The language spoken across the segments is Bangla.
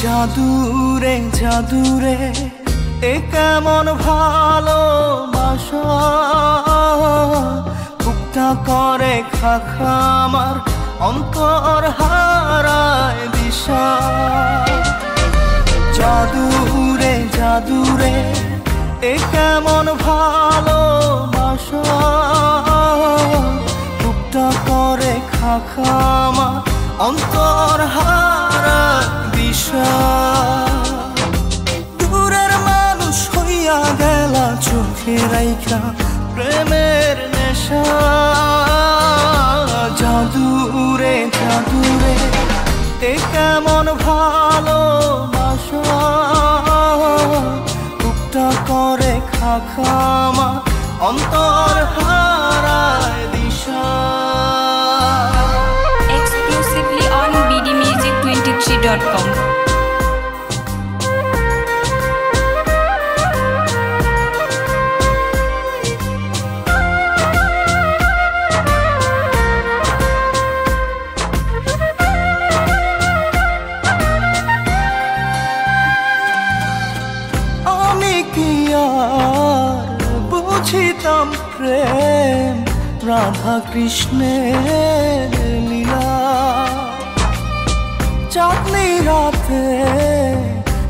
জাদুরে জাদুরে এ কেমন ভালোবাসা, বুকটা করে খাখা আমার অন্তর হারায় দিশা। জাদুরে জাদুরে এ কেমন ভালোবাসা, বুকটা করে খাখা আমার অন্তর হারায় দিশা। দূরের মানুষ হইয়া গেলা চোখে রাইখা প্রেমের নেশা। জাদুরে জাদুরে এ কেমন ভালোবাসা, বুকটা করে খাখা আমার অন্তর হারায় দিশা। Exclusively on bdmusic23.com. আমি কি আর বুঝিতাম প্রেম রাধা কৃষ্ণের লীলা। চাঁদনি রাতে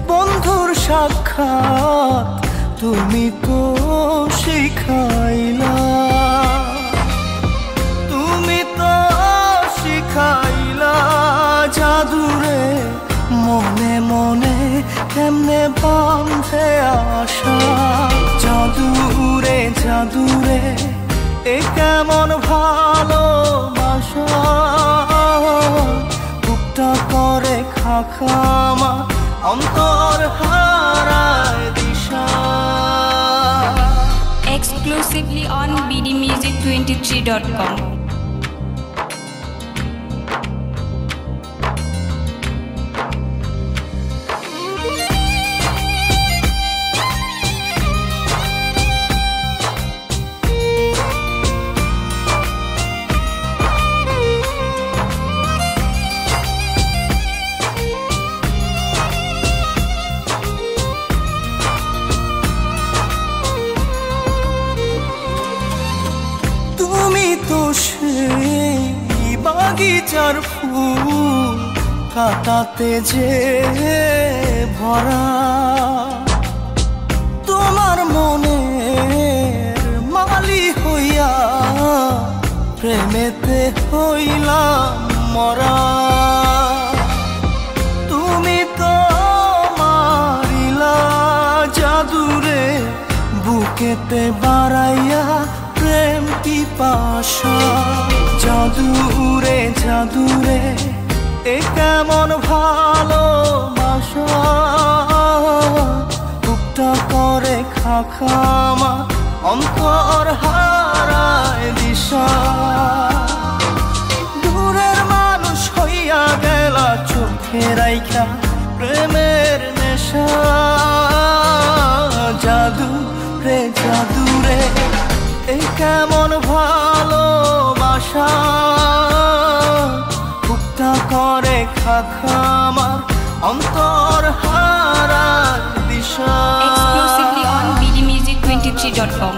বন্ধুর সাক্ষাৎ তুমি তো শিখাইলা, তুমি তো শিখাইলা। জাদুরে মনে মনে কেমনে বাঁধে আশা। জাদুরে জাদুরে এ কেমন ভালোবাসা, বুকটা করে খাখা আমার অন্তর হারায় দিশা। Exclusively on bdmusic23.com. সেই বাগিচার ফুল কাটাতে যে ভরা, তোমার মনের মালি হইয়া প্রেমেতে হইলাম মরা। তুমি তো মারিলা জাদুরে বুকেতে বাড়াইয়া প্রেম পিপাসা। জাদুরে জাদুরে এ কেমন ভালোবাসা, বুকটা করে খাখা আমার অন্তর হারায় দিশা। দূরের মানুষ হইয়া গেলা চোখে রাইখা প্রেমের নেশা। জাদুরে জাদুরে এ কেমন ভালোবাসা, বুকটা করে খাখা আমার অন্তর হারায় দিশা। Exclusively on bdmusic23.com.